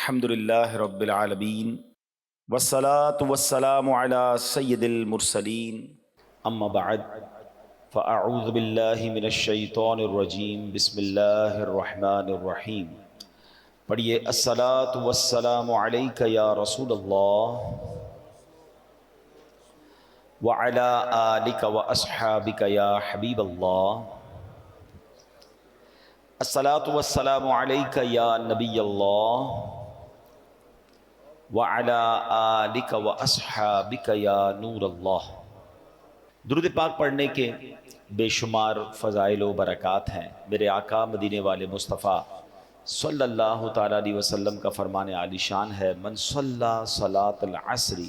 الحمد للہ رب العالمین والصلاة والسلام علی سید المرسلین اما بعد فاعوذ باللہ من الشیطان الرجیم بسم اللہ الرحمن الرحیم. پڑھیے الصلاة والسلام علیک یا رسول اللہ وعلی آلک واصحابک یا حبیب اللہ. الصلاۃ والسلام علیک یا نبی اللہ وعلی آلک واصحابک یا نور اللہ. درود پاک پڑھنے کے بے شمار فضائل و برکات ہیں. میرے آقا مدینے والے مصطفیٰ صلی اللہ تعالیٰ علیہ وسلم کا فرمان عالی شان ہے: من صلی صلاۃ العصر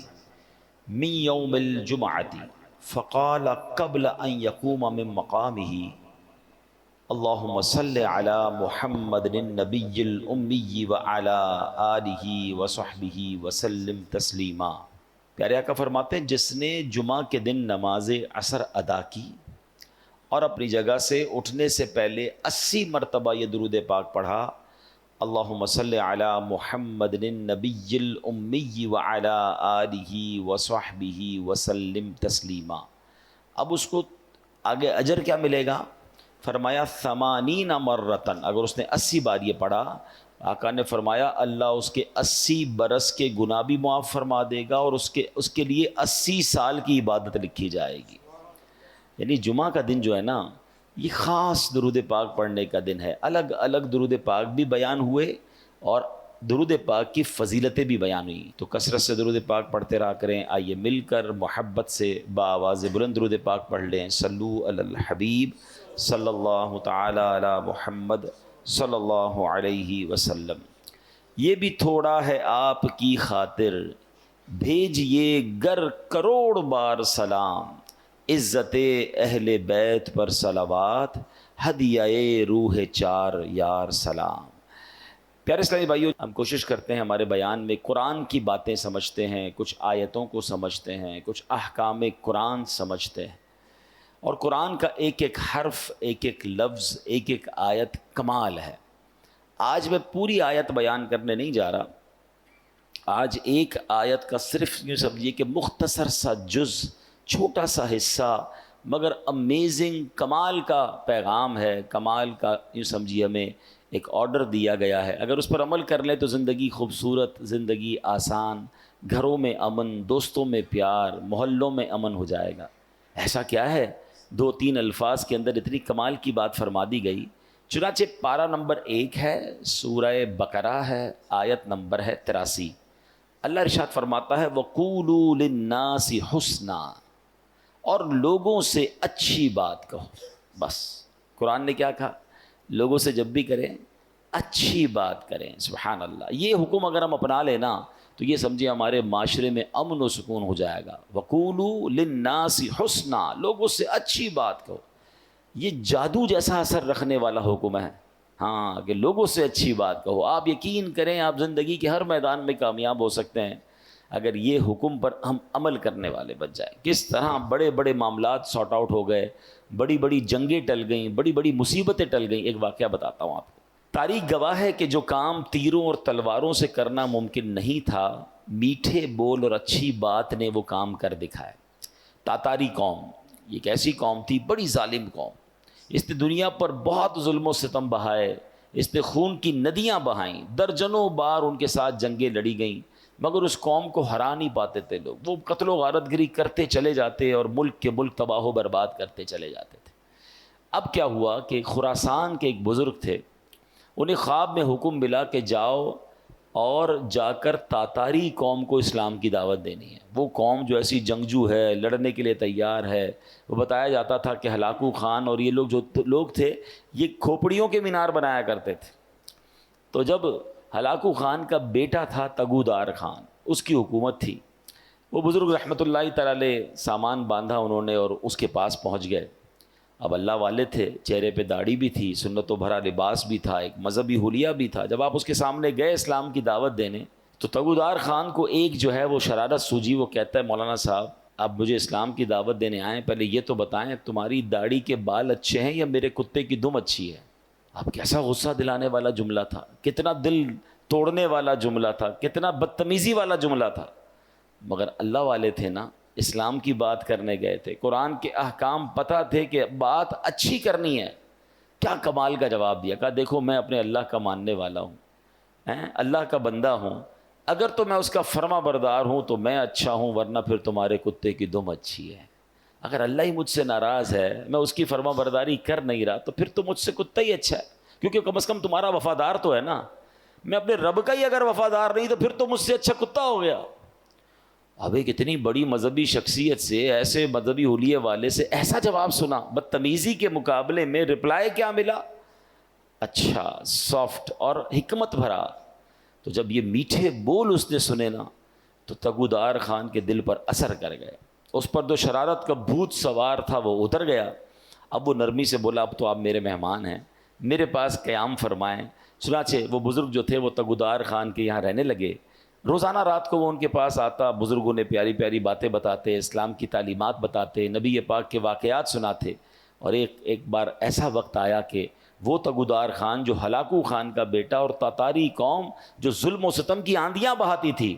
من یوم الجمعۃ فقال قبل ان یقوم من مقامہ اللہم صلی علی محمد النبی الامی وعلی آلہ وصحبہ وسلم تسلیما. پیارے آقا فرماتے ہیں جس نے جمعہ کے دن نماز عصر ادا کی اور اپنی جگہ سے اٹھنے سے پہلے 80 مرتبہ یہ درود پاک پڑھا: اللہم صلی علی محمد النبی الامی وعلی آلہ وصحبہ وسلم تسلیما. اب اس کو آگے اجر کیا ملے گا؟ فرمایا 80 مرتن. اگر اس نے 80 بار یہ پڑھا، آقا نے فرمایا اللہ اس کے 80 برس کے گناہ بھی معاف فرما دے گا اور اس کے لیے 80 سال کی عبادت لکھی جائے گی. یعنی جمعہ کا دن جو ہے نا، یہ خاص درود پاک پڑھنے کا دن ہے. الگ الگ درود پاک بھی بیان ہوئے اور درود پاک کی فضیلتیں بھی بیان ہوئیں. تو کثرت سے درود پاک پڑھتے رہا کریں. آئیے مل کر محبت سے بآواز بلند درود پاک پڑھ لیں: صلو علی الحبیب صلی اللہ تعالی علی محمد صلی اللہ علیہ وسلم. یہ بھی تھوڑا ہے آپ کی خاطر، بھیجئے گر کروڑ بار سلام. عزت اہل بیت پر صلوات، ہدیہ روح چار یار سلام. پیارے اسلامی بھائیو، ہم کوشش کرتے ہیں ہمارے بیان میں قرآن کی باتیں سمجھتے ہیں، کچھ آیتوں کو سمجھتے ہیں، کچھ احکام قرآن سمجھتے ہیں. اور قرآن کا ایک ایک حرف، ایک ایک لفظ، ایک ایک آیت کمال ہے. آج میں پوری آیت بیان کرنے نہیں جا رہا. آج ایک آیت کا صرف یوں سمجھیے کہ مختصر سا جز، چھوٹا سا حصہ، مگر امیزنگ، کمال کا پیغام ہے. کمال کا یوں سمجھیے ہمیں ایک آرڈر دیا گیا ہے. اگر اس پر عمل کر لیں تو زندگی خوبصورت، زندگی آسان، گھروں میں امن، دوستوں میں پیار، محلوں میں امن ہو جائے گا. ایسا کیا ہے 2-3 الفاظ کے اندر اتنی کمال کی بات فرما دی گئی. چنانچہ پارہ نمبر 1 ہے، سورہ بقرہ ہے، آیت نمبر ہے 83. اللہ ارشاد فرماتا ہے: وَقُولُوا لِلنَّاسِ حُسْنًا، اور لوگوں سے اچھی بات کہو. بس قرآن نے کیا کہا؟ لوگوں سے جب بھی کریں اچھی بات کریں. سبحان اللہ. یہ حکم اگر ہم اپنا لینا تو یہ سمجھے ہمارے معاشرے میں امن و سکون ہو جائے گا. وَقُولُوا لِلنَّاسِ حُسْنًا، لوگوں سے اچھی بات کہو. یہ جادو جیسا اثر رکھنے والا حکم ہے. ہاں، کہ لوگوں سے اچھی بات کہو. آپ یقین کریں آپ زندگی کے ہر میدان میں کامیاب ہو سکتے ہیں اگر یہ حکم پر ہم عمل کرنے والے بن جائیں. کس طرح بڑے بڑے معاملات سارٹ آؤٹ ہو گئے، بڑی بڑی جنگیں ٹل گئیں، بڑی بڑی مصیبتیں ٹل گئیں. ایک واقعہ بتاتا ہوں آپ کو. تاریخ گواہ ہے کہ جو کام تیروں اور تلواروں سے کرنا ممکن نہیں تھا، میٹھے بول اور اچھی بات نے وہ کام کر دکھایا. تاتاری قوم، یہ ایک ایسی قوم تھی، بڑی ظالم قوم. اس نے دنیا پر بہت ظلم و ستم بہائے، اس نے خون کی ندیاں بہائیں، درجنوں بار ان کے ساتھ جنگیں لڑی گئیں، مگر اس قوم کو ہرا نہیں پاتے تھے لوگ. وہ قتل و غارت گری کرتے چلے جاتے اور ملک کے ملک تباہ و برباد کرتے چلے جاتے تھے. اب کیا ہوا کہ خراسان کے ایک بزرگ تھے، انہیں خواب میں حکم ملا کہ جاؤ اور جا کر تاتاری قوم کو اسلام کی دعوت دینی ہے. وہ قوم جو ایسی جنگجو ہے، لڑنے کے لیے تیار ہے. وہ بتایا جاتا تھا کہ ہلاکو خان اور یہ لوگ جو لوگ تھے یہ کھوپڑیوں کے مینار بنایا کرتے تھے. تو جب ہلاکو خان کا بیٹا تھا تگودار خان، اس کی حکومت تھی. وہ بزرگ رحمۃ اللہ تعالی علیہ سامان باندھا انہوں نے اور اس کے پاس پہنچ گئے. اب اللہ والے تھے، چہرے پہ داڑھی بھی تھی، سنت و بھرا لباس بھی تھا، ایک مذہبی حلیہ بھی تھا. جب آپ اس کے سامنے گئے اسلام کی دعوت دینے تو تگودار خان کو ایک جو ہے وہ شرارت سوجی. وہ کہتا ہے مولانا صاحب آپ مجھے اسلام کی دعوت دینے آئیں، پہلے یہ تو بتائیں تمہاری داڑھی کے بال اچھے ہیں یا میرے کتے کی دم اچھی ہے؟ اب کیسا غصہ دلانے والا جملہ تھا، کتنا دل توڑنے والا جملہ تھا، کتنا بدتمیزی والا جملہ تھا، مگر اللہ والے تھے نا، اسلام کی بات کرنے گئے تھے، قرآن کے احکام پتہ تھے کہ بات اچھی کرنی ہے، کیا کمال کا جواب دیا، کہا دیکھو میں اپنے اللہ کا ماننے والا ہوں، اللہ کا بندہ ہوں، اگر تو میں اس کا فرما بردار ہوں تو میں اچھا ہوں، ورنہ پھر تمہارے کتے کی دم اچھی ہے۔ اگر اللہ ہی مجھ سے ناراض ہے، میں اس کی فرما برداری کر نہیں رہا، تو پھر تو مجھ سے کتا ہی اچھا ہے، کیونکہ کم از کم تمہارا وفادار تو ہے نا۔ میں اپنے رب کا ہی اگر وفادار نہیں تو پھر تو مجھ سے اچھا کتا ہو گیا۔ اب ایک اتنی بڑی مذہبی شخصیت سے، ایسے مذہبی حلیے والے سے ایسا جواب سنا، بدتمیزی کے مقابلے میں رپلائی کیا ملا؟ اچھا، سافٹ اور حکمت بھرا۔ تو جب یہ میٹھے بول اس نے سنے نا تو تگودار خان کے دل پر اثر کر گئے، اس پر جو شرارت کا بھوت سوار تھا وہ اتر گیا۔ اب وہ نرمی سے بولا اب تو آپ میرے مہمان ہیں، میرے پاس قیام فرمائیں۔ چنانچہ وہ بزرگ جو تھے وہ تگودار خان کے یہاں رہنے لگے، روزانہ رات کو وہ ان کے پاس آتا، بزرگوں نے پیاری پیاری باتیں بتاتے، اسلام کی تعلیمات بتاتے، نبی پاک کے واقعات سناتے۔ اور ایک بار ایسا وقت آیا کہ وہ تگودار خان جو ہلاکو خان کا بیٹا اور تاتاری قوم جو ظلم و ستم کی آندیاں بہاتی تھی،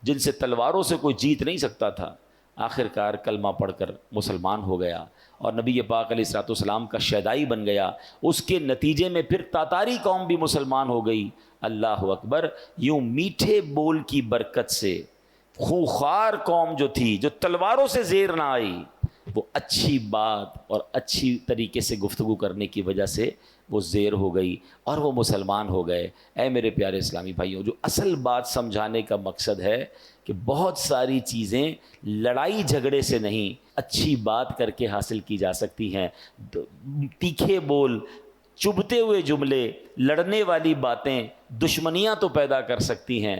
جن سے تلواروں سے کوئی جیت نہیں سکتا تھا، آخر کار کلمہ پڑھ کر مسلمان ہو گیا اور نبی پاک علیہ الصلوۃ والسلام کا شیدائی بن گیا۔ اس کے نتیجے میں پھر تاتاری قوم بھی مسلمان ہو گئی۔ اللہ اکبر! یوں میٹھے بول کی برکت سے خوخار قوم جو تھی، جو تلواروں سے زیر نہ آئی، وہ اچھی بات اور اچھی طریقے سے گفتگو کرنے کی وجہ سے وہ زیر ہو گئی اور وہ مسلمان ہو گئے۔ اے میرے پیارے اسلامی بھائیوں، جو اصل بات سمجھانے کا مقصد ہے کہ بہت ساری چیزیں لڑائی جھگڑے سے نہیں، اچھی بات کر کے حاصل کی جا سکتی ہیں۔ تیکھے بول، چبھتے ہوئے جملے، لڑنے والی باتیں دشمنیاں تو پیدا کر سکتی ہیں،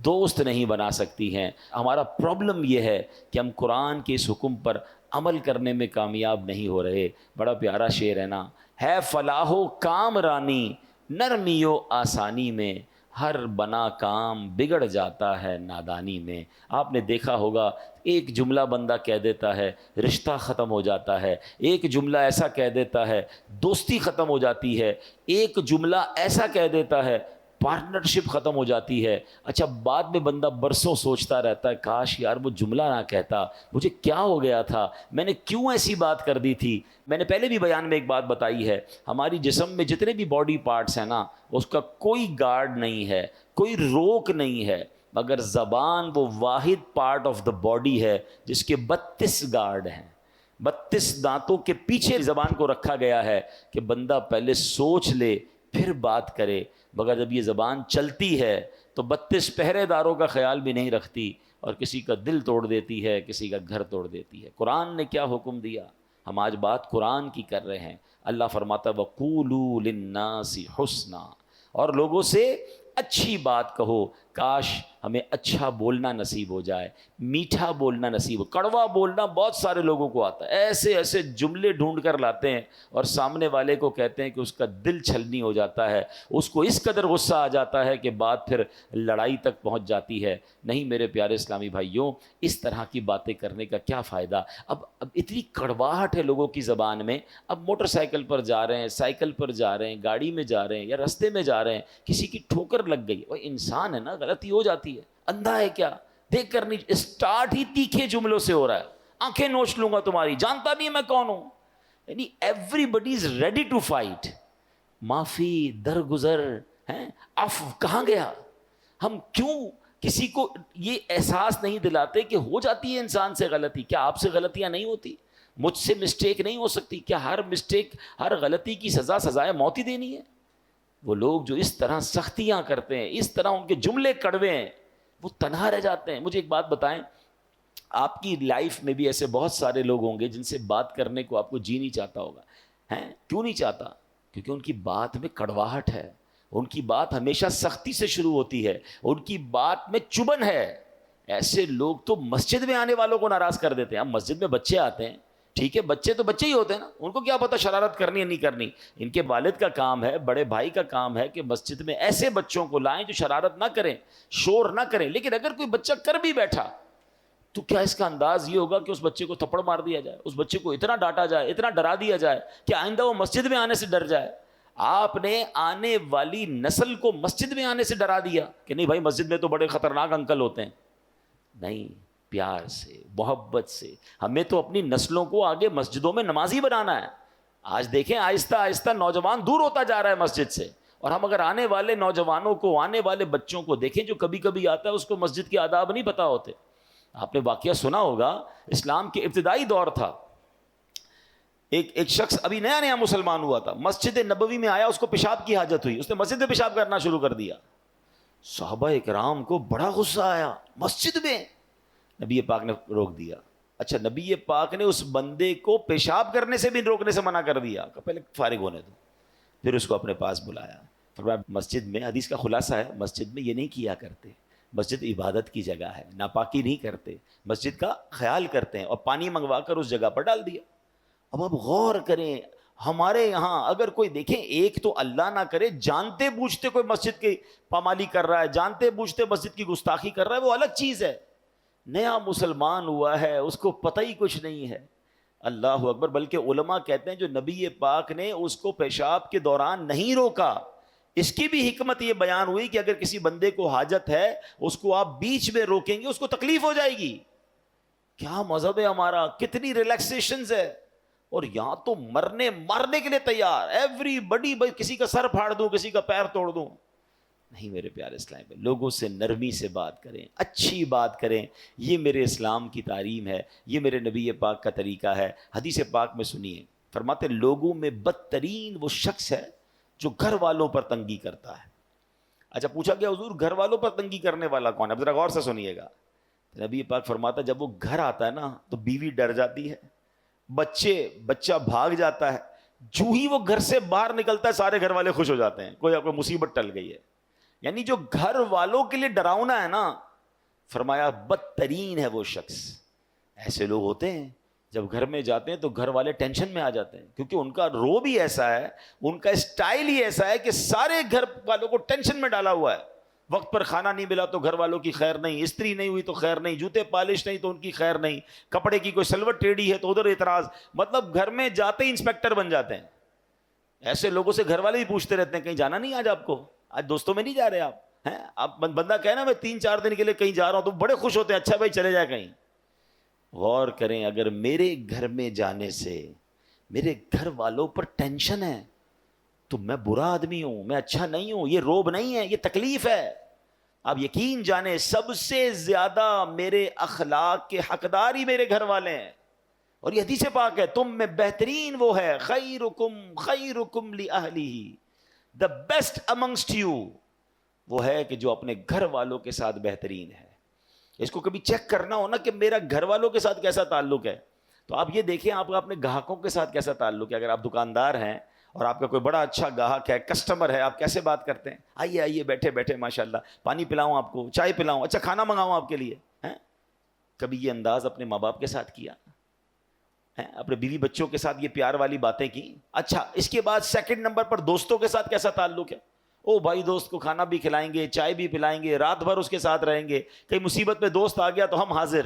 دوست نہیں بنا سکتی ہیں۔ ہمارا پرابلم یہ ہے کہ ہم قرآن کے اس حکم پر عمل کرنے میں کامیاب نہیں ہو رہے۔ بڑا پیارا شعر ہے نا، ہے فلاح و کام رانی نرمی و آسانی میں، ہر بنا کام بگڑ جاتا ہے نادانی میں۔ آپ نے دیکھا ہوگا ایک جملہ بندہ کہہ دیتا ہے رشتہ ختم ہو جاتا ہے، ایک جملہ ایسا کہہ دیتا ہے دوستی ختم ہو جاتی ہے، ایک جملہ ایسا کہہ دیتا ہے پارٹنرشپ ختم ہو جاتی ہے۔ اچھا، بعد میں بندہ برسوں سوچتا رہتا ہے کاش یار وہ جملہ نہ کہتا، مجھے کیا ہو گیا تھا، میں نے کیوں ایسی بات کر دی تھی۔ میں نے پہلے بھی بیان میں ایک بات بتائی ہے، ہماری جسم میں جتنے بھی باڈی پارٹس ہیں نا، اس کا کوئی گارڈ نہیں ہے، کوئی روک نہیں ہے، مگر زبان وہ واحد پارٹ آف دا باڈی ہے جس کے 32 گارڈ ہیں۔ 32 دانتوں کے پیچھے زبان کو رکھا گیا ہے کہ بندہ پہلے سوچ لے پھر بات کرے، مگر جب یہ زبان چلتی ہے تو 32 پہرے داروں کا خیال بھی نہیں رکھتی اور کسی کا دل توڑ دیتی ہے، کسی کا گھر توڑ دیتی ہے۔ قرآن نے کیا حکم دیا؟ ہم آج بات قرآن کی کر رہے ہیں۔ اللہ فرماتا ہے وَقُولُوا لِلنَّاسِ حُسْنًا، اور لوگوں سے اچھی بات کہو۔ کاش ہمیں اچھا بولنا نصیب ہو جائے، میٹھا بولنا نصیب ہو۔ کڑوا بولنا بہت سارے لوگوں کو آتا ہے، ایسے ایسے جملے ڈھونڈ کر لاتے ہیں اور سامنے والے کو کہتے ہیں کہ اس کا دل چھلنی ہو جاتا ہے، اس کو اس قدر غصہ آ جاتا ہے کہ بات پھر لڑائی تک پہنچ جاتی ہے۔ نہیں میرے پیارے اسلامی بھائیوں، اس طرح کی باتیں کرنے کا کیا فائدہ؟ اب اتنی کڑواہٹ ہے لوگوں کی زبان میں، اب موٹر سائیکل پر جا رہے ہیں، سائیکل پر جا رہے ہیں، گاڑی میں جا رہے ہیں یا رستے میں جا رہے ہیں، کسی کی ٹھوکر لگ گئی، وہ انسان ہے نا، غلطی ہو جاتی ہے، اندھا ہے کیا؟ دیکھ کر نہیں، اسٹارٹ ہی تیکھے جملوں سے ہو رہا ہے، آنکھیں نوچ لوں گا تمہاری، جانتا نہیں میں کون ہوں۔ یعنی everybody is ready to fight, معافی درگزر ہیں، عفو کہاں گیا؟ ہم کیوں کسی کو یہ احساس نہیں دلاتے کہ ہو جاتی ہے انسان سے غلطی؟ کیا آپ سے غلطیاں نہیں ہوتی؟ مجھ سے مسٹیک نہیں ہو سکتی؟ کیا ہر مسٹیک، ہر غلطی کی سزائے موت ہی دینی ہے؟ وہ لوگ جو اس طرح سختیاں کرتے ہیں، اس طرح ان کے جملے کڑوے ہیں، وہ تنہا رہ جاتے ہیں۔ مجھے ایک بات بتائیں، آپ کی لائف میں بھی ایسے بہت سارے لوگ ہوں گے جن سے بات کرنے کو آپ کو جی نہیں چاہتا ہوگا، ہیں؟ کیوں نہیں چاہتا؟ کیونکہ ان کی بات میں کڑواہٹ ہے، ان کی بات ہمیشہ سختی سے شروع ہوتی ہے، ان کی بات میں چبن ہے۔ ایسے لوگ تو مسجد میں آنے والوں کو ناراض کر دیتے ہیں۔ ہم مسجد میں بچے آتے ہیں، ٹھیک ہے، بچے تو بچے ہی ہوتے ہیں نا، ان کو کیا پتا شرارت کرنی ہے نہیں کرنی۔ ان کے والد کا کام ہے، بڑے بھائی کا کام ہے کہ مسجد میں ایسے بچوں کو لائیں جو شرارت نہ کریں، شور نہ کریں۔ لیکن اگر کوئی بچہ کر بھی بیٹھا تو کیا اس کا انداز یہ ہوگا کہ اس بچے کو تھپڑ مار دیا جائے، اس بچے کو اتنا ڈانٹا جائے، اتنا ڈرا دیا جائے کہ آئندہ وہ مسجد میں آنے سے ڈر جائے؟ آپ نے آنے والی نسل کو مسجد میں آنے سے ڈرا دیا کہ نہیں بھائی مسجد میں تو بڑے خطرناک انکل ہوتے ہیں. نہیں، پیار سے، محبت سے. ہمیں تو اپنی نسلوں کو آگے مسجدوں میں نمازی بنانا ہے. آج دیکھیں آہستہ آہستہ نوجوان دور ہوتا جا رہا ہے مسجد سے، اور ہم اگر آنے والے نوجوانوں کو، آنے والے بچوں کو دیکھیں جو کبھی کبھی آتا ہے اس کو مسجد کے آداب نہیں پتا ہوتے. آپ نے واقعہ سنا ہوگا، اسلام کے ابتدائی دور تھا، ایک شخص ابھی نیا نیا مسلمان ہوا تھا، مسجد نبوی میں آیا، اس کو پیشاب کی حاجت ہوئی، اس نے مسجد میں پیشاب کرنا شروع کر دیا. صحابہ اکرام کو بڑا غصہ آیا، مسجد میں. نبی پاک نے روک دیا. اچھا، نبی پاک نے اس بندے کو پیشاب کرنے سے بھی روکنے سے منع کر دیا کہ پہلے فارغ ہونے دو. پھر اس کو اپنے پاس بلایا، فرمایا مسجد میں، حدیث کا خلاصہ ہے، مسجد میں یہ نہیں کیا کرتے. مسجد عبادت کی جگہ ہے، ناپاکی نہیں کرتے، مسجد کا خیال کرتے ہیں. اور پانی منگوا کر اس جگہ پر ڈال دیا. اب آپ غور کریں، ہمارے یہاں اگر کوئی دیکھیں، ایک تو اللہ نہ کرے جانتے بوجھتے کوئی مسجد کی پامالی کر رہا ہے، جانتے بوجھتے مسجد کی گستاخی کر رہا ہے، وہ الگ چیز ہے. نیا مسلمان ہوا ہے، اس کو پتہ ہی کچھ نہیں ہے. اللہ اکبر. بلکہ علماء کہتے ہیں جو نبی پاک نے اس کو پیشاب کے دوران نہیں روکا، اس کی بھی حکمت یہ بیان ہوئی کہ اگر کسی بندے کو حاجت ہے اس کو آپ بیچ میں روکیں گے اس کو تکلیف ہو جائے گی. کیا مذہب ہے ہمارا، کتنی ریلیکسیشنز ہے. اور یہاں تو مارنے کے لیے تیار، ایوری بڈی، کسی کا سر پھاڑ دوں، کسی کا پیر توڑ دوں. نہیں میرے پیارے اسلام میں، لوگوں سے نرمی سے بات کریں، اچھی بات کریں. یہ میرے اسلام کی تعلیم ہے، یہ میرے نبی پاک کا طریقہ ہے. حدیث پاک میں سنیے، فرماتے لوگوں میں بدترین وہ شخص ہے جو گھر والوں پر تنگی کرتا ہے. اچھا، پوچھا گیا حضور گھر والوں پر تنگی کرنے والا کون ہے؟ اب ذرا غور سے سنیے گا. نبی پاک فرماتا جب وہ گھر آتا ہے نا تو بیوی ڈر جاتی ہے، بچہ بھاگ جاتا ہے. جو ہی وہ گھر سے باہر نکلتا ہے سارے گھر والے خوش ہو جاتے ہیں، کوئی مصیبت ٹل گئی ہے. یعنی جو گھر والوں کے لیے ڈراؤنا ہے نا، فرمایا بدترین ہے وہ شخص. ایسے لوگ ہوتے ہیں جب گھر میں جاتے ہیں تو گھر والے ٹینشن میں آ جاتے ہیں، کیونکہ ان کا رو بھی ایسا ہے، ان کا اسٹائل ہی ایسا ہے کہ سارے گھر والوں کو ٹینشن میں ڈالا ہوا ہے. وقت پر کھانا نہیں ملا تو گھر والوں کی خیر نہیں، استری نہیں ہوئی تو خیر نہیں، جوتے پالش نہیں تو ان کی خیر نہیں، کپڑے کی کوئی سلوٹ ٹیڑھی ہے تو ادھر اعتراض. مطلب گھر میں جاتے ہی انسپیکٹر بن جاتے ہیں. ایسے لوگوں سے گھر والے بھی پوچھتے رہتے ہیں کہیں جانا نہیں آج آپ کو، آج دوستوں میں نہیں جا رہے آپ ہیں؟ آپ بندہ کہنا میں 3-4 دن کے لیے کہیں جا رہا ہوں تو بڑے خوش ہوتے ہیں، اچھا بھائی چلے جائے کہیں. غور کریں، اگر میرے گھر میں جانے سے میرے گھر والوں پر ٹینشن ہے تو میں برا آدمی ہوں، میں اچھا نہیں ہوں. یہ روب نہیں ہے، یہ تکلیف ہے. آپ یقین جانیں سب سے زیادہ میرے اخلاق کے حقدار ہی میرے گھر والے ہیں. اور یہ حدیث پاک ہے، تم میں بہترین وہ ہے، خیرکم لأہلہ، the best amongst you وہ ہے کہ جو اپنے گھر والوں کے ساتھ بہترین ہے. اس کو کبھی چیک کرنا ہو نا کہ میرا گھر والوں کے ساتھ کیسا تعلق ہے، تو آپ یہ دیکھیں آپ کا اپنے گاہکوں کے ساتھ کیسا تعلق ہے. اگر آپ دکاندار ہیں اور آپ کا کوئی بڑا اچھا گاہک ہے، کسٹمر ہے، آپ کیسے بات کرتے ہیں؟ آئیے بیٹھے بیٹھے ماشاءاللہ، پانی پلاؤں آپ کو، چائے پلاؤں، اچھا کھانا منگاؤں آپ کے لیے. کبھی یہ انداز اپنے ماں باپ کے ساتھ کیا؟ اپنے بیوی بچوں کے ساتھ یہ پیار والی باتیں کی؟ اچھا، اس کے بعد سیکنڈ نمبر پر دوستوں کے ساتھ کیسا تعلق ہے؟ او بھائی دوست کو کھانا بھی کھلائیں گے، چائے بھی پلائیں گے، رات بھر اس کے ساتھ رہیں گے، کئی مصیبت میں دوست آ گیا تو ہم حاضر.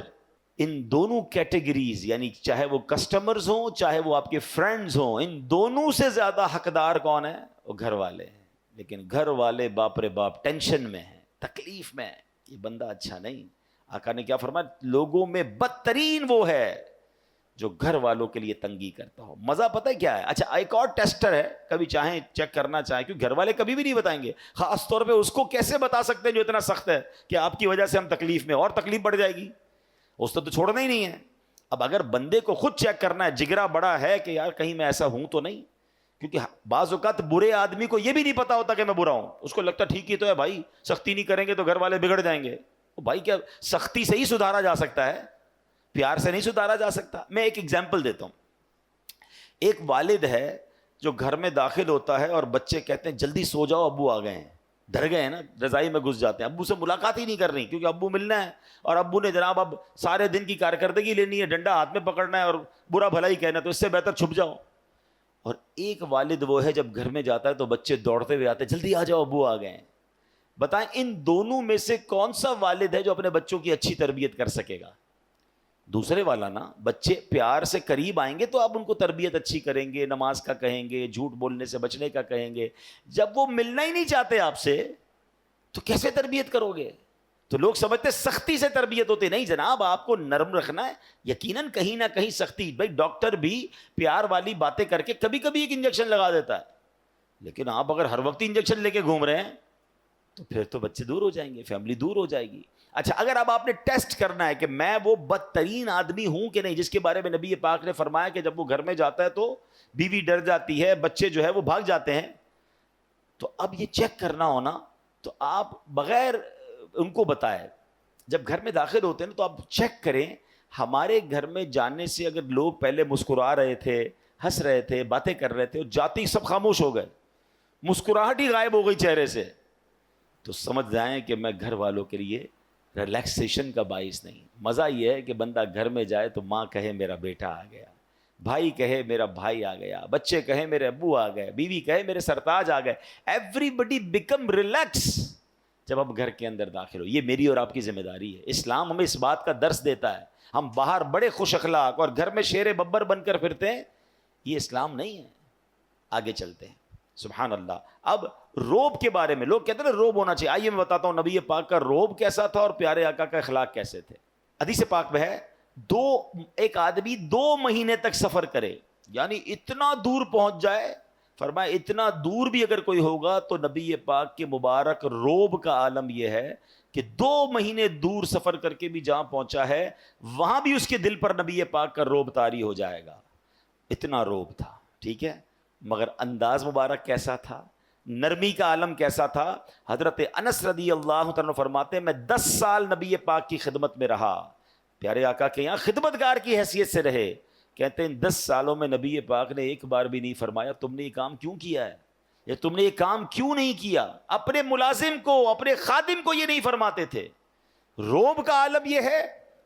ان دونوں کیٹیگریز، یعنی چاہے وہ کسٹمرز ہوں چاہے وہ آپ کے فرینڈز ہوں، ان دونوں سے زیادہ حقدار کون ہے؟ وہ گھر والے ہیں. لیکن گھر والے باپ رے باپ ٹینشن میں ہیں، تکلیف میں ہیں، یہ بندہ اچھا نہیں. آقا نے کیا فرمایا؟ لوگوں میں بدترین وہ ہے جو گھر والوں کے لیے تنگی کرتا ہو. مزہ پتہ ہے کیا ہے؟ اچھا، ایک اور ٹیسٹر ہے، کبھی چاہیں چیک کرنا چاہیں، کیونکہ گھر والے کبھی بھی نہیں بتائیں گے. خاص طور پہ اس کو کیسے بتا سکتے ہیں جو اتنا سخت ہے کہ آپ کی وجہ سے ہم تکلیف میں، اور تکلیف بڑھ جائے گی، اس تو چھوڑنا ہی نہیں ہے. اب اگر بندے کو خود چیک کرنا ہے، جگرا بڑا ہے کہ یار کہیں میں ایسا ہوں تو نہیں، کیونکہ بعض اوقات برے آدمی کو یہ بھی نہیں پتا ہوتا کہ میں برا ہوں، اس کو لگتا ٹھیک ہی تو ہے بھائی، سختی نہیں کریں گے تو گھر والے بگڑ جائیں گے. بھائی کیا سختی سے ہی سدھارا جا سکتا ہے، پیار سے نہیں سدھارا جا سکتا. میں ایک ایگزامپل دیتا ہوں. ایک والد ہے جو گھر میں داخل ہوتا ہے اور بچے کہتے ہیں جلدی سو جاؤ ابو آ گئے ہیں، ڈر گئے ہیں نا، رضائی میں گھس جاتے ہیں، ابو سے ملاقات ہی نہیں کرنی کیونکہ ابو ملنا ہے، اور ابو نے جناب اب سارے دن کی کارکردگی لینی ہے، ڈنڈا ہاتھ میں پکڑنا ہے اور برا بھلا ہی کہنا، تو اس سے بہتر چھپ جاؤ. اور ایک والد وہ ہے جب گھر میں جاتا ہے تو بچے دوڑتے ہوئے آتے ہیں جلدی آ جاؤ ابو آ گئے ہیں. بتائیں ان دونوں میں سے کون سا والد ہے جو اپنے بچوں کی اچھی تربیت کر سکے گا؟ دوسرے والا نا، بچے پیار سے قریب آئیں گے تو آپ ان کو تربیت اچھی کریں گے، نماز کا کہیں گے، جھوٹ بولنے سے بچنے کا کہیں گے. جب وہ ملنا ہی نہیں چاہتے آپ سے تو کیسے تربیت کرو گے؟ تو لوگ سمجھتے سختی سے تربیت ہوتی. نہیں جناب، آپ کو نرم رکھنا ہے. یقیناً کہیں نہ کہیں سختی، بھائی ڈاکٹر بھی پیار والی باتیں کر کے کبھی کبھی ایک انجیکشن لگا دیتا ہے، لیکن آپ اگر ہر وقت انجیکشن لے کے گھوم رہے ہیں تو پھر تو بچے دور ہو جائیں گے، فیملی دور ہو جائے گی. اچھا، اگر اب آپ نے ٹیسٹ کرنا ہے کہ میں وہ بدترین آدمی ہوں کہ نہیں جس کے بارے میں نبی پاک نے فرمایا کہ جب وہ گھر میں جاتا ہے تو بیوی ڈر جاتی ہے، بچے جو ہے وہ بھاگ جاتے ہیں، تو اب یہ چیک کرنا ہونا تو آپ بغیر ان کو بتائے جب گھر میں داخل ہوتے ہیں تو آپ چیک کریں. ہمارے گھر میں جانے سے اگر لوگ پہلے مسکرا رہے تھے، ہنس رہے تھے، باتیں کر رہے تھے، جاتی سب خاموش ہو گئے، مسکراہٹ ہی غائب ہو گئی چہرے سے، تو سمجھ جائیں کہ میں گھر والوں کے لیے ریلیکسیشن کا باعث نہیں. مزہ یہ ہے کہ بندہ گھر میں جائے تو ماں کہے میرا بیٹا آ گیا، بھائی کہے میرا بھائی آ گیا، بچے کہے میرے ابو آ گئے، بیوی کہے میرے سرتاج آ گئے. ایوری بڈی بیکم ریلیکس جب آپ گھر کے اندر داخل ہو. یہ میری اور آپ کی ذمہ داری ہے. اسلام ہمیں اس بات کا درس دیتا ہے. ہم باہر بڑے خوش اخلاق اور گھر میں شیر ببر بن کر پھرتے ہیں، یہ اسلام نہیں ہے. آگے چلتے ہیں. سبحان اللہ. اب روب کے بارے میں لوگ کہتے ہیں نا روب ہونا چاہیے. آئیے میں بتاتا ہوں نبی پاک کا روب کیسا تھا اور پیارے آقا کا اخلاق کیسے تھے. حدیث پاک میں ہے ایک آدمی 2 مہینے تک سفر کرے، یعنی اتنا دور پہنچ جائے. فرمایا اتنا دور بھی اگر کوئی ہوگا تو نبی پاک کے مبارک روب کا عالم یہ ہے کہ 2 مہینے دور سفر کر کے بھی جہاں پہنچا ہے وہاں بھی اس کے دل پر نبی پاک کا روب طاری ہو جائے گا. اتنا روب تھا. ٹھیک ہے، مگر انداز مبارک کیسا تھا، نرمی کا عالم کیسا تھا. حضرت انس رضی اللہ عنہ فرماتے ہیں میں 10 سال نبی پاک کی خدمت میں رہا، پیارے آقا کے یہاں خدمتگار کی حیثیت سے رہے. کہتے ہیں 10 سالوں میں نبی پاک نے ایک بار بھی نہیں فرمایا تم نے یہ کام کیوں کیا ہے، یا تم نے یہ کام کیوں نہیں کیا. اپنے ملازم کو، اپنے خادم کو یہ نہیں فرماتے تھے. روب کا عالم یہ ہے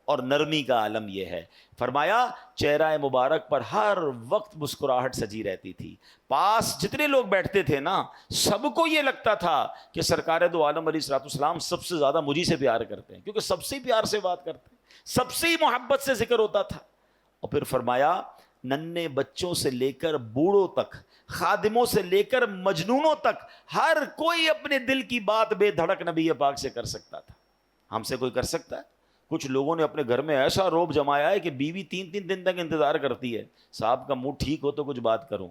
اور نرمی کا عالم یہ ہے. فرمایا چہرہ مبارک پر ہر وقت مسکراہٹ سجی رہتی تھی. پاس جتنے لوگ بیٹھتے تھے نا سب کو یہ لگتا تھا کہ سرکار دو عالم علیہ الصلوۃ والسلام سب سے زیادہ مجھی سے پیار کرتے ہیں، کیونکہ سب سے پیار سے بات کرتے ہیں، سب سے ہی محبت سے ذکر ہوتا تھا. اور پھر فرمایا ننھے بچوں سے لے کر بوڑھوں تک، خادموں سے لے کر مجنونوں تک، ہر کوئی اپنے دل کی بات بے دھڑک نبی پاک سے کر سکتا تھا. ہم سے کوئی کر سکتا ہے؟ کچھ لوگوں نے اپنے گھر میں ایسا روب جمایا ہے کہ بیوی 3 دن تک انتظار کرتی ہے صاحب کا موڈ ٹھیک ہو تو کچھ بات کروں.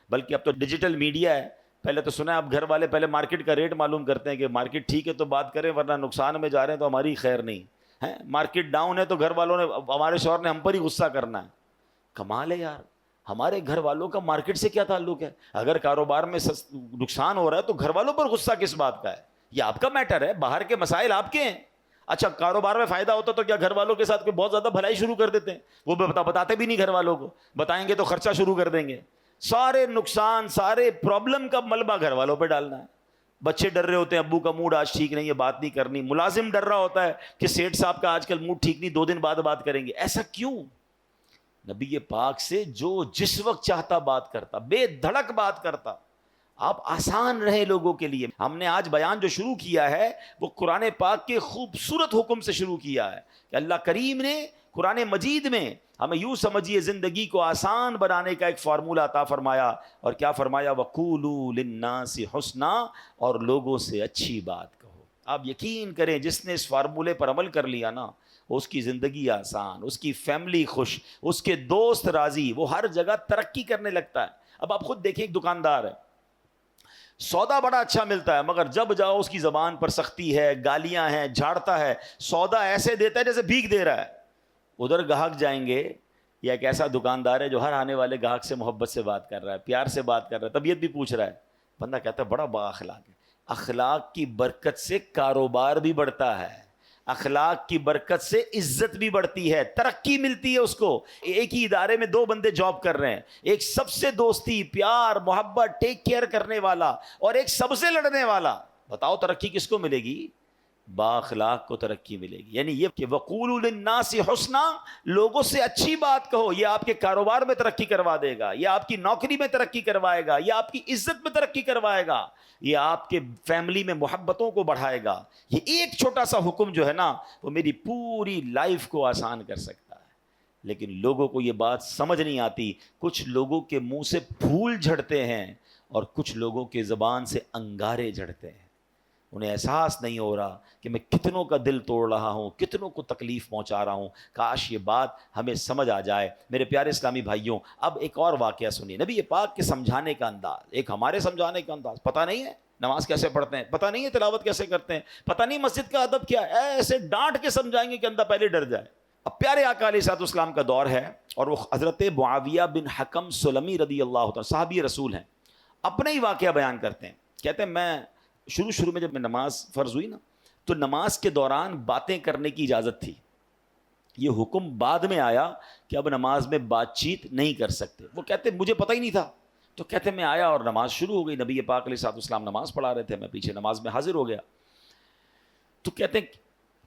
بلکہ اب تو ڈیجیٹل میڈیا ہے. پہلے تو سنا ہے اب گھر والے پہلے مارکیٹ کا ریٹ معلوم کرتے ہیں کہ مارکیٹ ٹھیک ہے تو بات کریں، ورنہ نقصان میں جا رہے ہیں تو ہماری خیر نہیں ہے. مارکیٹ ڈاؤن ہے تو گھر والوں نے، ہمارے شوہر نے ہم پر ہی غصہ کرنا ہے. کمال ہے یار، ہمارے گھر والوں کا مارکیٹ سے کیا تعلق ہے؟ اگر کاروبار میں نقصان ہو رہا ہے تو گھر والوں پر غصہ کس بات کا ہے؟ یہ آپ کا میٹر ہے، باہر کے مسائل آپ کے ہیں. اچھا کاروبار میں فائدہ ہوتا تو کیا گھر والوں کے ساتھ کوئی بہت زیادہ بھلائی شروع کر دیتے ہیں؟ وہ بتاتے بھی نہیں گھر والوں کو، بتائیں گے تو خرچہ شروع کر دیں گے. سارے نقصان، سارے پرابلم کا ملبہ گھر والوں پہ ڈالنا ہے. بچے ڈر رہے ہوتے ہیں ابو کا موڈ آج ٹھیک نہیں ہے، بات نہیں کرنی. ملازم ڈر رہا ہوتا ہے کہ سیٹھ صاحب کا آج کل موڈ ٹھیک نہیں، 2 دن بعد بات کریں گے. ایسا کیوں؟ نبی پاک سے جو جس وقت چاہتا بات کرتا، بے دھڑک بات کرتا. آپ آسان رہے لوگوں کے لیے. ہم نے آج بیان جو شروع کیا ہے وہ قرآن پاک کے خوبصورت حکم سے شروع کیا ہے کہ اللہ کریم نے قرآن مجید میں ہمیں یوں سمجھیے زندگی کو آسان بنانے کا ایک فارمولہ عطا فرمایا. اور کیا فرمایا؟ وَقُولُوا لِلنَّاسِ حُسْنًا، اور لوگوں سے اچھی بات کہو. آپ یقین کریں جس نے اس فارمولے پر عمل کر لیا نا اس کی زندگی آسان، اس کی فیملی خوش، اس کے دوست راضی، وہ ہر جگہ ترقی کرنے لگتا ہے. اب آپ خود دیکھیں ایک دکاندار ہے، سودا بڑا اچھا ملتا ہے مگر جب جاؤ اس کی زبان پر سختی ہے، گالیاں ہیں، جھاڑتا ہے. سودا ایسے دیتا ہے جیسے بھیک دے رہا ہے. ادھر گاہک جائیں گے، یا ایک ایسا دکاندار ہے جو ہر آنے والے گاہک سے محبت سے بات کر رہا ہے، پیار سے بات کر رہا ہے، طبیعت بھی پوچھ رہا ہے. بندہ کہتا ہے بڑا با اخلاق ہے. اخلاق کی برکت سے کاروبار بھی بڑھتا ہے، اخلاق کی برکت سے عزت بھی بڑھتی ہے، ترقی ملتی ہے اس کو. ایک ہی ادارے میں 2 بندے جاب کر رہے ہیں، ایک سب سے دوستی، پیار، محبت، ٹیک کیئر کرنے والا، اور ایک سب سے لڑنے والا. بتاؤ ترقی کس کو ملے گی؟ با اخلاق کو ترقی ملے گی. یعنی یہ کہ وَقُولُوا لِلنَّاسِ حُسْنًا، لوگوں سے اچھی بات کہو. یہ آپ کے کاروبار میں ترقی کروا دے گا، یہ آپ کی نوکری میں ترقی کروائے گا، یہ آپ کی عزت میں ترقی کروائے گا، یہ آپ کے فیملی میں محبتوں کو بڑھائے گا. یہ ایک چھوٹا سا حکم جو ہے نا وہ میری پوری لائف کو آسان کر سکتا ہے. لیکن لوگوں کو یہ بات سمجھ نہیں آتی. کچھ لوگوں کے منہ سے پھول جھڑتے ہیں اور کچھ لوگوں کے زبان سے انگارے جھڑتے ہیں. انہیں احساس نہیں ہو رہا کہ میں کتنوں کا دل توڑ رہا ہوں, کتنوں کو تکلیف پہنچا رہا ہوں. کاش یہ بات ہمیں سمجھ آ جائے. میرے پیارے اسلامی بھائیوں, اب ایک اور واقعہ سنیے. نبی پاک کے سمجھانے کا انداز, ایک ہمارے سمجھانے کا انداز. پتہ نہیں ہے نماز کیسے پڑھتے ہیں, پتہ نہیں ہے تلاوت کیسے کرتے ہیں, پتہ نہیں مسجد کا ادب کیا ہے, ایسے ڈانٹ کے سمجھائیں گے کہ بندہ پہلے ڈر جائے. اب پیارے آقا علیہ الصلوۃ والسلام کا دور ہے اور وہ حضرت معاویہ بن حکم سلمی رضی اللہ عنہ صحابی رسول ہیں, اپنا ہی واقعہ بیان کرتے ہیں. کہتے ہیں میں شروع میں جب نماز فرض ہوئی نا تو نماز کے دوران باتیں کرنے کی اجازت تھی. یہ حکم بعد میں آیا کہ اب نماز میں بات چیت نہیں کر سکتے. وہ کہتے مجھے پتہ ہی نہیں تھا. تو کہتے میں آیا اور نماز شروع ہو گئی. نبی پاک علیہ الصلوۃ والسلام نماز پڑھا رہے تھے, میں پیچھے نماز میں حاضر ہو گیا. تو کہتے ہیں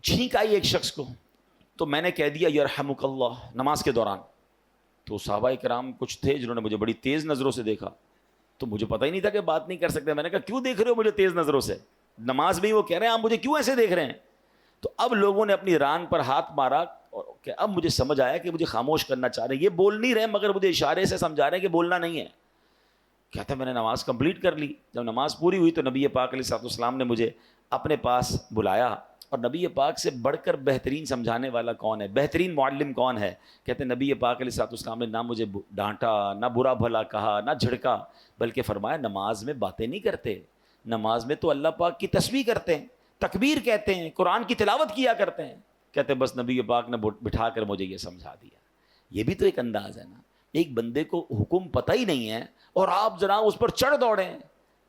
چھینک آئی ایک شخص کو, تو میں نے کہہ دیا یرحمک اللہ نماز کے دوران. تو صحابہ کرام کچھ تھے جنہوں نے مجھے بڑی تیز نظروں سے دیکھا, تو مجھے پتہ ہی نہیں تھا کہ بات نہیں کر سکتے. میں نے کہا کیوں دیکھ رہے ہو مجھے تیز نظروں سے, نماز میں ہی وہ کہہ رہے ہیں آپ مجھے کیوں ایسے دیکھ رہے ہیں. تو اب لوگوں نے اپنی ران پر ہاتھ مارا اور کہ اب مجھے سمجھ آیا کہ مجھے خاموش کرنا چاہ رہے ہیں. یہ بول نہیں رہے مگر مجھے اشارے سے سمجھا رہے ہیں کہ بولنا نہیں ہے. کہتا میں نے نماز کمپلیٹ کر لی. جب نماز پوری ہوئی تو نبی پاک علیہ الصلوۃ والسلام نے مجھے اپنے پاس بلایا. اور نبی پاک سے بڑھ کر بہترین سمجھانے والا کون ہے, بہترین معلم کون ہے؟ کہتے ہیں نبی پاک علیہ الصلوۃ والسلام نے نہ مجھے ڈانٹا, نہ برا بھلا کہا, نہ جھڑکا, بلکہ فرمایا نماز میں باتیں نہیں کرتے, نماز میں تو اللہ پاک کی تسبیح کرتے ہیں, تکبیر کہتے ہیں, قرآن کی تلاوت کیا کرتے ہیں. کہتے ہیں بس نبی پاک نے بٹھا کر مجھے یہ سمجھا دیا. یہ بھی تو ایک انداز ہے نا, ایک بندے کو حکم پتہ ہی نہیں ہے اور آپ ذرا اس پر چڑھ دوڑیں,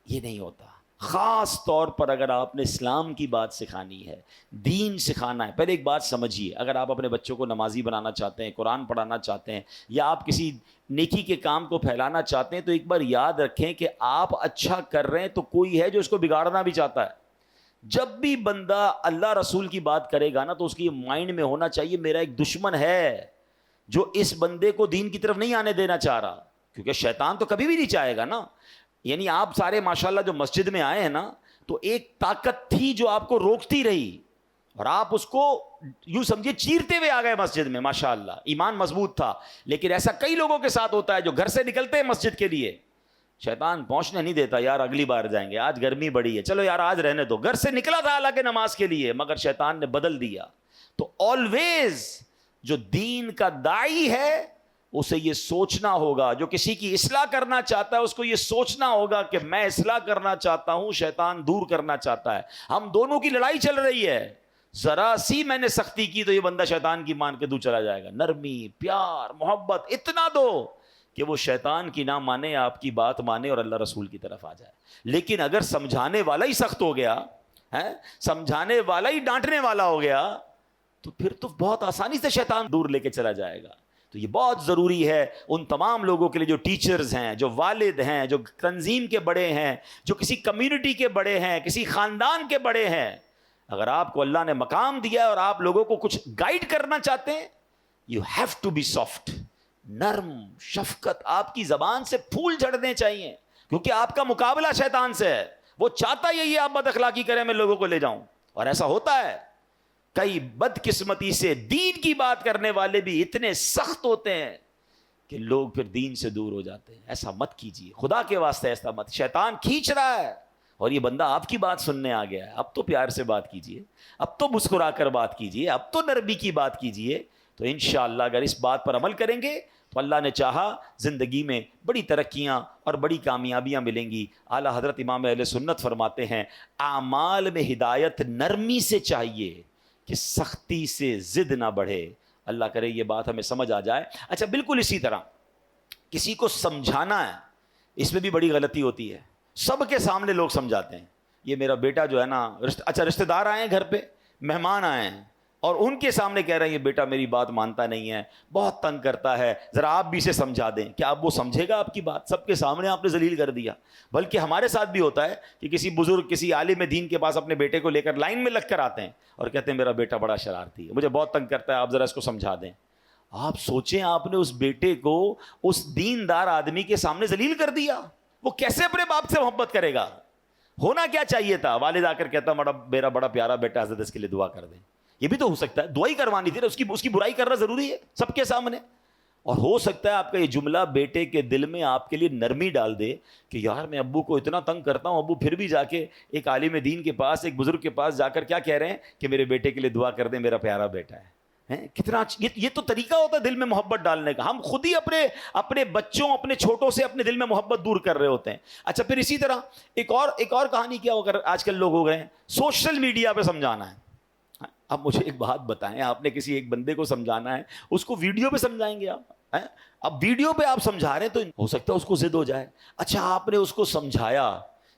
یہ نہیں ہوتا. خاص طور پر اگر آپ نے اسلام کی بات سکھانی ہے, دین سکھانا ہے, پہلے ایک بات سمجھیے. اگر آپ اپنے بچوں کو نمازی بنانا چاہتے ہیں, قرآن پڑھانا چاہتے ہیں, یا آپ کسی نیکی کے کام کو پھیلانا چاہتے ہیں, تو ایک بار یاد رکھیں کہ آپ اچھا کر رہے ہیں تو کوئی ہے جو اس کو بگاڑنا بھی چاہتا ہے. جب بھی بندہ اللہ رسول کی بات کرے گا نا تو اس کی مائنڈ میں ہونا چاہیے میرا ایک دشمن ہے جو اس بندے کو دین کی طرف نہیں آنے دینا چاہ رہا. کیونکہ شیطان تو کبھی بھی نہیں چاہے گا نا. یعنی آپ سارے ماشاءاللہ جو مسجد میں آئے ہیں نا, تو ایک طاقت تھی جو آپ کو روکتی رہی اور آپ اس کو یوں سمجھے چیرتے ہوئے آ گئے مسجد میں. ماشاءاللہ ایمان مضبوط تھا. لیکن ایسا کئی لوگوں کے ساتھ ہوتا ہے جو گھر سے نکلتے ہیں مسجد کے لیے, شیطان پہنچنے نہیں دیتا, یار اگلی بار جائیں گے, آج گرمی بڑی ہے, چلو یار آج رہنے دو. گھر سے نکلا تھا حالانکہ نماز کے لیے, مگر شیطان نے بدل دیا. تو آلویز جو دین کا داعی ہے اسے یہ سوچنا ہوگا, جو کسی کی اصلاح کرنا چاہتا ہے اس کو یہ سوچنا ہوگا کہ میں اصلاح کرنا چاہتا ہوں, شیطان دور کرنا چاہتا ہے. ہم دونوں کی لڑائی چل رہی ہے. ذرا سی میں نے سختی کی تو یہ بندہ شیطان کی مان کے دور چلا جائے گا. نرمی, پیار, محبت اتنا دو کہ وہ شیطان کی نہ مانے, آپ کی بات مانے اور اللہ رسول کی طرف آ جائے. لیکن اگر سمجھانے والا ہی سخت ہو گیا, سمجھانے والا ہی ڈانٹنے والا ہو گیا, تو پھر تو بہت آسانی سے شیطان دور لے کے چلا جائے گا. تو یہ بہت ضروری ہے ان تمام لوگوں کے لیے جو ٹیچرز ہیں, جو والد ہیں, جو تنظیم کے بڑے ہیں, جو کسی کمیونٹی کے بڑے ہیں, کسی خاندان کے بڑے ہیں. اگر آپ کو اللہ نے مقام دیا ہے اور آپ لوگوں کو کچھ گائیڈ کرنا چاہتے ہیں, you have to be soft, نرم, شفقت. آپ کی زبان سے پھول جھڑنے چاہیے, کیونکہ آپ کا مقابلہ شیطان سے ہے. وہ چاہتا یہی آپ بد اخلاقی کریں, میں لوگوں کو لے جاؤں. اور ایسا ہوتا ہے. کئی بدقسمتی سے دین کی بات کرنے والے بھی اتنے سخت ہوتے ہیں کہ لوگ پھر دین سے دور ہو جاتے ہیں. ایسا مت کیجیے, خدا کے واسطے ایسا مت. شیطان کھینچ رہا ہے اور یہ بندہ آپ کی بات سننے آ گیا ہے. اب تو پیار سے بات کیجیے, اب تو مسکرا کر بات کیجیے, اب تو نرمی کی بات کیجیے. تو انشاءاللہ اگر اس بات پر عمل کریں گے تو اللہ نے چاہا زندگی میں بڑی ترقیاں اور بڑی کامیابیاں ملیں گی. اعلیٰ حضرت امام اہل سنت فرماتے ہیں اعمال میں ہدایت نرمی سے چاہیے کہ سختی سے ضد نہ بڑھے. اللہ کرے یہ بات ہمیں سمجھ آ جائے. اچھا بالکل اسی طرح کسی کو سمجھانا ہے, اس میں بھی بڑی غلطی ہوتی ہے. سب کے سامنے لوگ سمجھاتے ہیں. یہ میرا بیٹا جو ہے نا, اچھا رشتہ دار آئے ہیں گھر پہ, مہمان آئے ہیں, اور ان کے سامنے کہہ رہے ہیں یہ بیٹا میری بات مانتا نہیں ہے, بہت تنگ کرتا ہے, ذرا آپ بھی اسے سمجھا دیں. کیا اب وہ سمجھے گا آپ کی بات؟ سب کے سامنے آپ نے ذلیل کر دیا. بلکہ ہمارے ساتھ بھی ہوتا ہے کہ کسی بزرگ, کسی عالم دین کے پاس اپنے بیٹے کو لے کر لائن میں لگ کر آتے ہیں اور کہتے ہیں میرا بیٹا بڑا شرارتی ہے, مجھے بہت تنگ کرتا ہے, آپ ذرا اس کو سمجھا دیں. آپ سوچیں آپ نے اس بیٹے کو اس دیندار آدمی کے سامنے ذلیل کر دیا, وہ کیسے اپنے باپ سے محبت کرے گا؟ ہونا کیا چاہیے تھا, والد آ کر کہتا میرا بڑا پیارا بیٹا, حضرت اس کے لیے دعا کر دیں. یہ بھی تو ہو سکتا ہے، دعائی کروانی تھی نا، اس کی برائی کرنا ضروری ہے سب کے سامنے. اور ہو سکتا ہے آپ کا یہ جملہ بیٹے کے دل میں آپ کے لیے نرمی ڈال دے کہ یار میں ابو کو اتنا تنگ کرتا ہوں، ابو پھر بھی جا کے ایک عالم دین کے پاس، ایک بزرگ کے پاس جا کر کیا کہہ رہے ہیں کہ میرے بیٹے کے لیے دعا کر دیں، میرا پیارا بیٹا ہے. کتنا یہ تو طریقہ ہوتا ہے دل میں محبت ڈالنے کا. ہم خود ہی اپنے بچوں، اپنے چھوٹوں سے اپنے دل میں محبت دور کر رہے ہوتے ہیں. اچھا پھر اسی طرح ایک اور کہانی کیا ہو کر آج کل لوگ ہو گئے ہیں، سوشل میڈیا پہ سمجھانا ہے. اب مجھے ایک بات بتائیں، آپ نے کسی ایک بندے کو سمجھانا ہے، اس کو ویڈیو پہ سمجھائیں گے آپ؟ اب ویڈیو پہ آپ سمجھا رہے ہیں تو ہو سکتا ہے اس کو ضد ہو جائے. اچھا آپ نے اس کو سمجھایا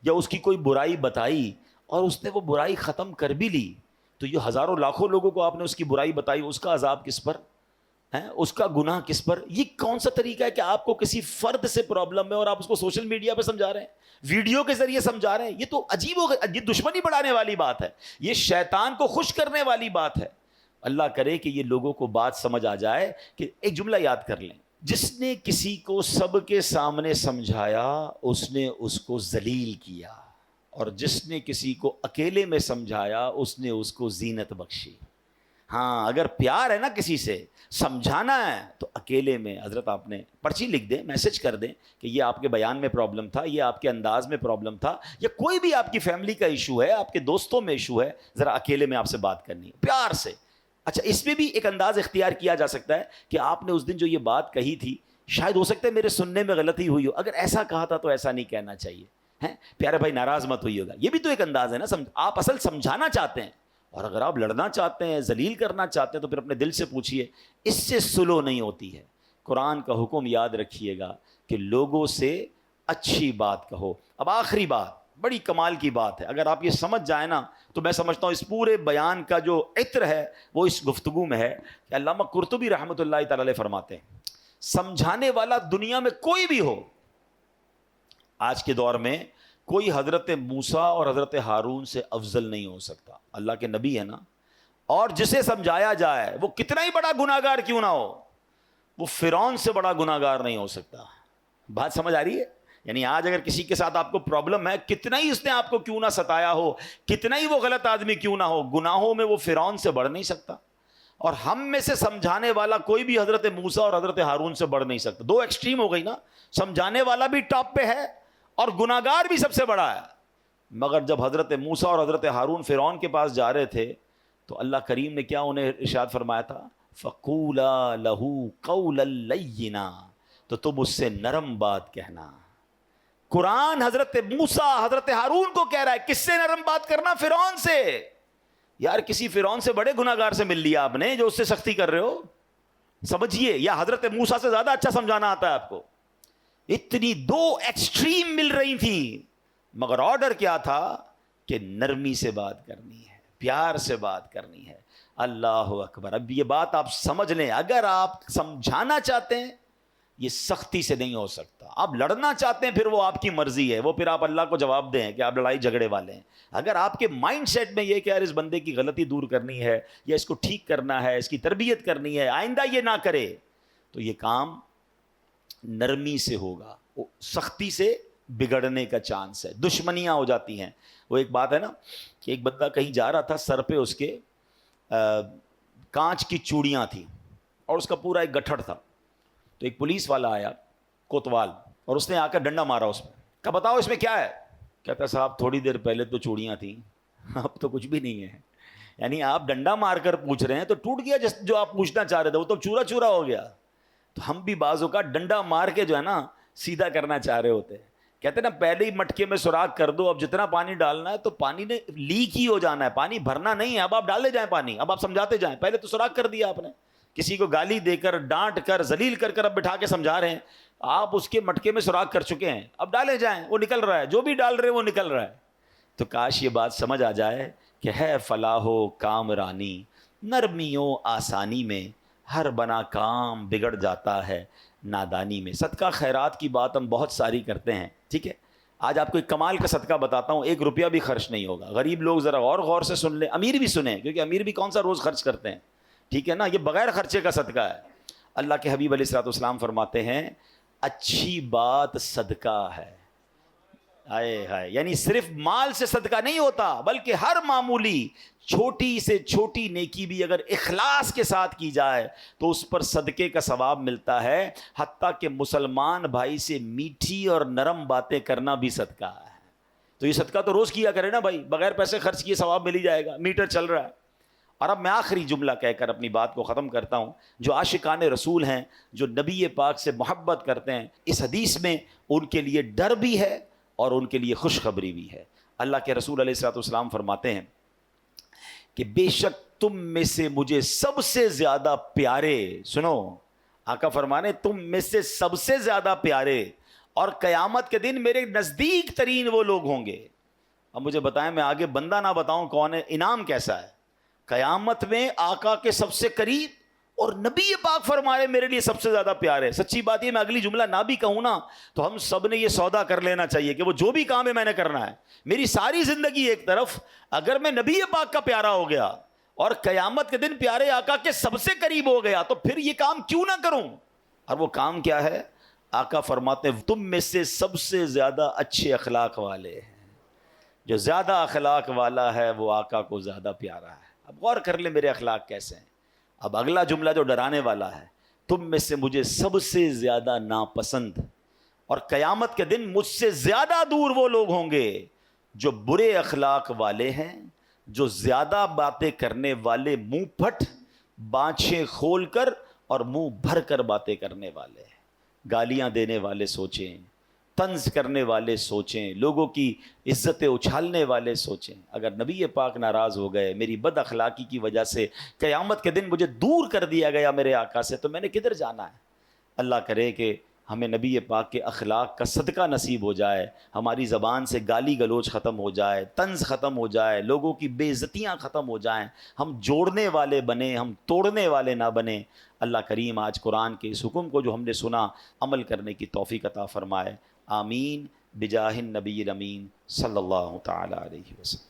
یا اس کی کوئی برائی بتائی اور اس نے وہ برائی ختم کر بھی لی، تو یہ ہزاروں لاکھوں لوگوں کو آپ نے اس کی برائی بتائی، اس کا عذاب کس پر ہے؟ اس کا گناہ کس پر؟ یہ کون سا طریقہ ہے کہ آپ کو کسی فرد سے پرابلم ہے اور آپ اس کو سوشل میڈیا پہ سمجھا رہے ہیں، ویڈیو کے ذریعے سمجھا رہے ہیں؟ یہ تو عجیب ہو گیا، یہ دشمنی بڑھانے والی بات ہے، یہ شیطان کو خوش کرنے والی بات ہے. اللہ کرے کہ یہ لوگوں کو بات سمجھ آ جائے کہ ایک جملہ یاد کر لیں، جس نے کسی کو سب کے سامنے سمجھایا اس نے اس کو ذلیل کیا، اور جس نے کسی کو اکیلے میں سمجھایا اس نے اس کو زینت بخشی. ہاں اگر پیار ہے نا کسی سے، سمجھانا ہے تو اکیلے میں. حضرت آپ نے پرچی لکھ دیں، میسج کر دیں کہ یہ آپ کے بیان میں پرابلم تھا، یہ آپ کے انداز میں پرابلم تھا، یا کوئی بھی آپ کی فیملی کا ایشو ہے، آپ کے دوستوں میں ایشو ہے، ذرا اکیلے میں آپ سے بات کرنی ہے پیار سے. اچھا اس میں بھی ایک انداز اختیار کیا جا سکتا ہے کہ آپ نے اس دن جو یہ بات کہی تھی شاید ہو سکتا ہے میرے سننے میں غلطی ہوئی ہو، اگر ایسا کہا تھا تو ایسا نہیں کہنا چاہیے، ہیں پیارے بھائی ناراض مت ہوئی ہوگا. یہ بھی تو ایک انداز ہے نا، آپ اصل سمجھانا چاہتے ہیں، اور اگر آپ لڑنا چاہتے ہیں، ذلیل کرنا چاہتے ہیں تو پھر اپنے دل سے پوچھیے. اس سے سلو نہیں ہوتی ہے. قرآن کا حکم یاد رکھیے گا کہ لوگوں سے اچھی بات کہو. اب آخری بات بڑی کمال کی بات ہے، اگر آپ یہ سمجھ جائیں نا تو میں سمجھتا ہوں اس پورے بیان کا جو عطر ہے وہ اس گفتگو میں ہے. کہ علامہ قرطبی رحمۃ اللہ تعالی علیہ فرماتے ہیں سمجھانے والا دنیا میں کوئی بھی ہو، آج کے دور میں کوئی حضرت موسیٰ اور حضرت ہارون سے افضل نہیں ہو سکتا. اللہ کے نبی ہے نا، اور جسے سمجھایا جائے وہ کتنا ہی بڑا گناہگار کیوں نہ ہو، وہ فرعون سے بڑا گناہگار نہیں ہو سکتا. بات سمجھ آ رہی ہے؟ یعنی آج اگر کسی کے ساتھ آپ کو پرابلم ہے، کتنا ہی اس نے آپ کو کیوں نہ ستایا ہو، کتنا ہی وہ غلط آدمی کیوں نہ ہو، گناہوں میں وہ فرعون سے بڑھ نہیں سکتا. اور ہم میں سے سمجھانے والا کوئی بھی حضرت موسیٰ اور حضرت ہارون سے بڑھ نہیں سکتا. دو ایکسٹریم ہو گئی نا، سمجھانے والا بھی ٹاپ پہ ہے اور گناہگار بھی سب سے بڑا ہے. مگر جب حضرت موسیٰ اور حضرت ہارون فرعون کے پاس جا رہے تھے تو اللہ کریم نے کیا انہیں ارشاد فرمایا تھا؟ فَقُولَا لَهُ قَوْلًا لَيِّنًا، تو تم اس سے نرم بات کہنا. قرآن حضرت موسیٰ حضرت ہارون کو کہہ رہا ہے کس سے نرم بات کرنا؟ فرعون سے. یار کسی فرعون سے بڑے گناہگار سے مل لیا آپ نے جو اس سے سختی کر رہے ہو، سمجھیے. یا حضرت موسیٰ سے زیادہ اچھا سمجھانا آتا ہے آپ کو. اتنی دو ایکسٹریم مل رہی تھی، مگر آرڈر کیا تھا کہ نرمی سے بات کرنی ہے، پیار سے بات کرنی ہے. اللہ اکبر. اب یہ بات آپ سمجھ لیں، اگر آپ سمجھانا چاہتے ہیں یہ سختی سے نہیں ہو سکتا. آپ لڑنا چاہتے ہیں پھر وہ آپ کی مرضی ہے، وہ پھر آپ اللہ کو جواب دیں کہ آپ لڑائی جھگڑے والے ہیں. اگر آپ کے مائنڈ سیٹ میں یہ کہ یار اس بندے کی غلطی دور کرنی ہے یا اس کو ٹھیک کرنا ہے، اس کی تربیت کرنی ہے، آئندہ یہ نہ کرے، تو یہ کام نرمی سے ہوگا. سختی سے بگڑنے کا چانس ہے، دشمنیاں ہو جاتی ہیں. وہ ایک بات ہے نا کہ ایک بندہ کہیں جا رہا تھا، سر پہ اس کے کانچ کی چوڑیاں تھیں اور اس کا پورا ایک گٹھڑ تھا. تو ایک پولیس والا آیا کوتوال اور اس نے آ کر ڈنڈا مارا اس میں. کہا بتاؤ اس میں کیا ہے؟ کہتا صاحب تھوڑی دیر پہلے تو چوڑیاں تھیں، اب تو کچھ بھی نہیں ہے. یعنی آپ ڈنڈا مار کر پوچھ رہے ہیں تو ٹوٹ گیا جو آپ پوچھنا چاہ رہے تھے، وہ تو چورا چورا ہو گیا. تو ہم بھی بعض اوقات ڈنڈا مار کے جو ہے نا سیدھا کرنا چاہ رہے ہوتے ہیں. کہتے ہیں نا پہلے ہی مٹکے میں سوراخ کر دو، اب جتنا پانی ڈالنا ہے تو پانی نے لیک ہی ہو جانا ہے، پانی بھرنا نہیں ہے. اب آپ ڈالے جائیں پانی، اب آپ سمجھاتے جائیں. پہلے تو سوراخ کر دیا آپ نے، کسی کو گالی دے کر ڈانٹ کر ذلیل کر کر اب بٹھا کے سمجھا رہے ہیں. آپ اس کے مٹکے میں سوراخ کر چکے ہیں، اب ڈالے جائیں، وہ نکل رہا ہے، جو بھی ڈال رہے ہیں وہ نکل رہا ہے. تو کاش یہ بات سمجھ آ جائے کہ ہے فلاح و کامرانی، نرمی و آسانی میں ہر بنا کام بگڑ جاتا ہے نادانی میں. صدقہ خیرات کی بات ہم بہت ساری کرتے ہیں، ٹھیک ہے. آج آپ کو ایک کمال کا صدقہ بتاتا ہوں، 1 روپیہ بھی خرچ نہیں ہوگا. غریب لوگ ذرا غور سے سن لیں، امیر بھی سنیں، کیونکہ امیر بھی کون سا روز خرچ کرتے ہیں، ٹھیک ہے نا. یہ بغیر خرچے کا صدقہ ہے. اللہ کے حبیب علیہ الصلوۃ والسلام فرماتے ہیں اچھی بات صدقہ ہے. ہائے ہائے، یعنی صرف مال سے صدقہ نہیں ہوتا، بلکہ ہر معمولی چھوٹی سے چھوٹی نیکی بھی اگر اخلاص کے ساتھ کی جائے تو اس پر صدقے کا ثواب ملتا ہے، حتیٰ کہ مسلمان بھائی سے میٹھی اور نرم باتیں کرنا بھی صدقہ ہے۔ تو یہ صدقہ تو روز کیا کرے نا بھائی، بغیر پیسے خرچ کیے ثواب مل ہی جائے گا، میٹر چل رہا ہے۔ اور اب میں آخری جملہ کہہ کر اپنی بات کو ختم کرتا ہوں۔ جو عاشقان رسول ہیں، جو نبی پاک سے محبت کرتے ہیں، اس حدیث میں ان کے لیے ڈر بھی ہے اور ان کے لیے خوشخبری بھی ہے۔ اللہ کے رسول علیہ الصلوۃ والسلام فرماتے ہیں کہ بے شک تم میں سے مجھے سب سے زیادہ پیارے، سنو آقا فرمانے تم میں سے سب سے زیادہ پیارے اور قیامت کے دن میرے نزدیک ترین وہ لوگ ہوں گے۔ اب مجھے بتائیں، میں آگے بندہ نہ بتاؤں کون ہے، انعام کیسا ہے؟ قیامت میں آقا کے سب سے قریب، اور نبی پاک فرمائے میرے لیے سب سے زیادہ پیارے۔ سچی بات یہ میں اگلی جملہ نہ بھی کہوں نا تو ہم سب نے یہ سودا کر لینا چاہیے کہ وہ جو بھی کام ہے میں نے کرنا ہے، میری ساری زندگی ایک طرف، اگر میں نبی پاک کا پیارا ہو گیا اور قیامت کے دن پیارے آقا کے سب سے قریب ہو گیا تو پھر یہ کام کیوں نہ کروں؟ اور وہ کام کیا ہے؟ آقا فرماتے ہیں تم میں سے سب سے زیادہ اچھے اخلاق والے ہیں۔ جو زیادہ اخلاق والا ہے وہ آقا کو زیادہ پیارا ہے۔ اب غور کر لیں میرے اخلاق کیسے ہیں۔ اب اگلا جملہ جو ڈرانے والا ہے، تم میں سے مجھے سب سے زیادہ ناپسند اور قیامت کے دن مجھ سے زیادہ دور وہ لوگ ہوں گے جو برے اخلاق والے ہیں، جو زیادہ باتیں کرنے والے، منہ پھٹ، بانچیں کھول کر اور منہ بھر کر باتیں کرنے والے ہیں، گالیاں دینے والے سوچیں، طنز کرنے والے سوچیں، لوگوں کی عزتیں اچھالنے والے سوچیں۔ اگر نبی پاک ناراض ہو گئے، میری بد اخلاقی کی وجہ سے قیامت کے دن مجھے دور کر دیا گیا میرے آقا سے، تو میں نے کدھر جانا ہے؟ اللہ کرے کہ ہمیں نبی پاک کے اخلاق کا صدقہ نصیب ہو جائے، ہماری زبان سے گالی گلوچ ختم ہو جائے، طنز ختم ہو جائے، لوگوں کی بے عزتیاں ختم ہو جائیں، ہم جوڑنے والے بنیں، ہم توڑنے والے نہ بنیں۔ اللہ کریم آج قرآن کے اس حکم کو جو ہم نے سنا عمل کرنے کی توفیق عطا فرمائے۔ آمین بجاہ النبی الامین صلی اللہ تعالی علیہ وسلم۔